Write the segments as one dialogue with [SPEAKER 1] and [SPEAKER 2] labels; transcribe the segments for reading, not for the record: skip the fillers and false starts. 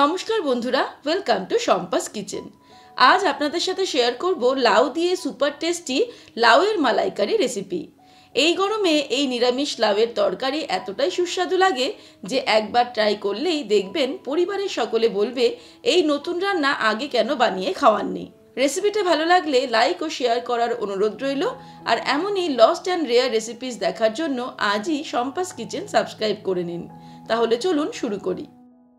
[SPEAKER 1] নমস্কার বন্ধুরা, welcome to Shampa's kitchen. আজ আপনাদের সাথে শেয়ার করব লাউ দিয়ে সুপার টেস্টি লাউয়ের মালাইকারি রেসিপি। এই গরমে এই নিরামিষ লাউয়ের তরকারি এতটাই সুস্বাদু লাগে যে একবার ট্রাই করলেই দেখবেন পরিবারের সকলে বলবে এই নতুন রান্না আগে কেন বানিয়ে খাওয়াননি। রেসিপিটা ভালো লাগলে লাইক ও শেয়ার করার অনুরোধ রইল। আর এমনই লস্ট অ্যান্ড রেয়ার রেসিপিস দেখার জন্য আজই শম্পাস কিচেন সাবস্ক্রাইব করে নিন। তাহলে চলুন শুরু করি।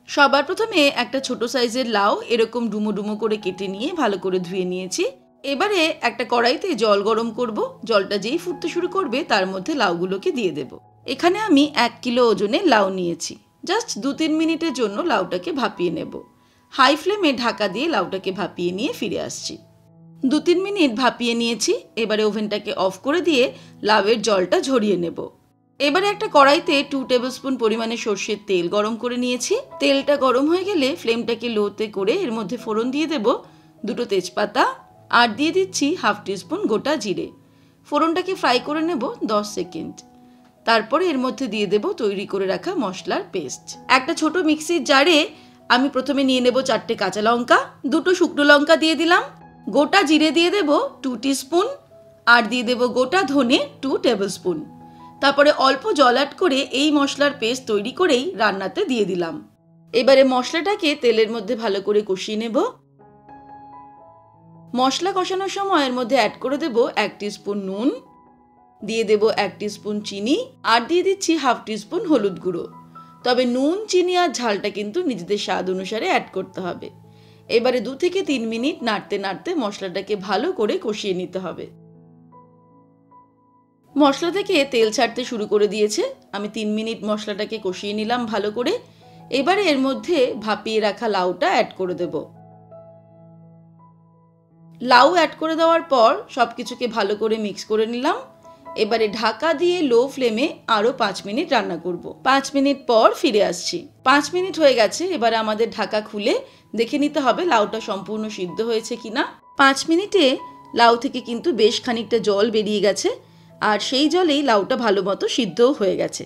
[SPEAKER 1] সবার প্রথমে একটা ছোট সাইজের লাউ এরকম ডুমো ডুমো করে কেটে নিয়ে ভালো করে ধুয়ে নিয়েছি। এবারে একটা কড়াইতে জল গরম করব। জলটা যেই ফুটতে শুরু করবে তার মধ্যে লাউগুলোকে দিয়ে দেব। এখানে আমি 1 কিলো ওজনের লাউ নিয়েছি। জাস্ট 2-3 মিনিটের জন্য লাউটাকে ভাপিয়ে নেব। হাই ফ্লেমে ঢাকা দিয়ে লাউটাকে ভাপিয়ে নিয়ে ফিরে আসছি। 2-3 মিনিট ভাপিয়ে নিয়েছি। এবারে ওভেনটাকে অফ করে দিয়ে লাউয়ের জলটা ঝরিয়ে নেব। এবারে একটা কড়াইতে 2 টেবিলস্পুন পরিমাণে সর্ষের তেল গরম করে নিয়েছি। তেলটা গরম হয়ে গেলে ফ্লেমটাকে লোতে করে এর মধ্যে ফোড়ন দিয়ে দেব 2টো তেজপাতা আর দিয়ে দিচ্ছি 1/2 টিস্পুন গোটা জিরে। ফোড়নটাকে ফ্রাই করে নেব 10 সেকেন্ড। তারপরে এর মধ্যে দিয়ে দেব তৈরি করে রাখা মশলার পেস্ট। একটা ছোট মিক্সির জারে আমি প্রথমে নিয়ে নেব 4টে কাঁচা লঙ্কা, 2টো শুকনো লঙ্কা দিয়ে দিলাম, গোটা জিরে দিয়ে দেব 2 টিস্পুন আর দিয়ে দেব গোটা ধনে 2 টেবিলস্পুন। তারপরে অল্প জল অ্যাড করে এই মশলার পেস্ট তৈরি করেই রান্নাতে দিয়ে দিলাম। এবারে মশলাটাকে তেলের মধ্যে ভালো করে কষিয়ে নেব। মশলা কষানোর সময় এর মধ্যে অ্যাড করে দেব 1 টিস্পুন নুন, দিয়ে দেব 1 টিস্পুন চিনি আর দিয়ে দিচ্ছি 1/2 টিস্পুন হলুদ গুঁড়ো। তবে নুন, চিনি আর ঝালটা কিন্তু নিজেদের স্বাদ অনুসারে অ্যাড করতে হবে। এবারে 2 থেকে 3 মিনিট নাড়তে নাড়তে মশলাটাকে ভালো করে কষিয়ে নিতে হবে। মশলা থেকে তেল ছাড়তে শুরু করে দিয়েছে। আমি 3 মিনিট মশলাটাকে কষিয়ে নিলাম ভালো করে। এবারে এর মধ্যে ভাপিয়ে রাখা লাউটা অ্যাড করে দেব। লাউ অ্যাড করে দেওয়ার পর সব কিছুকে ভালো করে মিক্স করে নিলাম। এবারে ঢাকা দিয়ে লো ফ্লেমে আরও 5 মিনিট রান্না করব। 5 মিনিট পর ফিরে আসছি। 5 মিনিট হয়ে গেছে। এবারে আমাদের ঢাকা খুলে দেখে নিতে হবে লাউটা সম্পূর্ণ সিদ্ধ হয়েছে কিনা। 5 মিনিটে লাউ থেকে কিন্তু বেশ খানিকটা জল বেরিয়ে গেছে আর সেই জলেই লাউটা ভালো মতো সিদ্ধও হয়ে গেছে।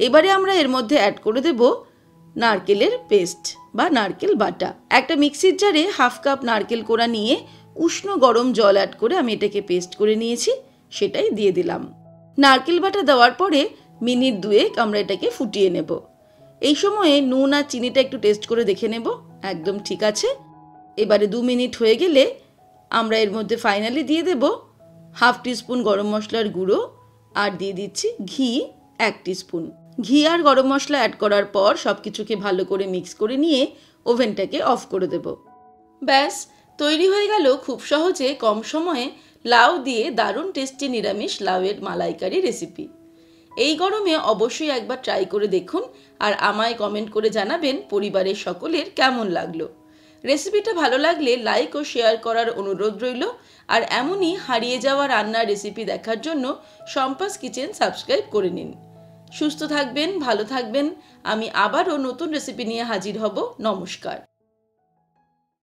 [SPEAKER 1] এবারে আমরা এর মধ্যে অ্যাড করে দেব নারকেলের পেস্ট বা নারকেল বাটা। একটা মিক্সির জারে 1/2 কাপ নারকেল কোড়া নিয়ে উষ্ণ গরম জল অ্যাড করে আমি এটাকে পেস্ট করে নিয়েছি, সেটাই দিয়ে দিলাম। নারকেল বাটা দেওয়ার পরে মিনিট 2 আমরা এটাকে ফুটিয়ে নেব। এই সময়ে নুন আর চিনিটা একটু টেস্ট করে দেখে নেব, একদম ঠিক আছে। এবারে 2 মিনিট হয়ে গেলে আমরা এর মধ্যে ফাইনালি দিয়ে দেব 1/2 টিস্পুন গরম মশলার গুঁড়ো আর দিয়ে দিচ্ছি ঘি 1 টিস্পুন। ঘি আর গরম মশলা অ্যাড করার পর সব কিছুকে ভালো করে মিক্স করে নিয়ে ওভেনটাকে অফ করে দেব। ব্যাস তৈরি হয়ে গেল খুব সহজে কম সময়ে লাউ দিয়ে দারুণ টেস্টি নিরামিষ লাউয়ের মালাইকারি রেসিপি। এই গরমে অবশ্যই একবার ট্রাই করে দেখুন আর আমায় কমেন্ট করে জানাবেন পরিবারের সকলের কেমন লাগলো। রেসিপিটা ভালো লাগলে লাইক ও শেয়ার করার অনুরোধ রইল। আর এমনই হারিয়ে যাওয়া রান্নার রেসিপি দেখার জন্য শম্পাস কিচেন সাবস্ক্রাইব করে নিন। সুস্থ থাকবেন, ভালো থাকবেন। আমি আবারও নতুন রেসিপি নিয়ে হাজির হব। নমস্কার।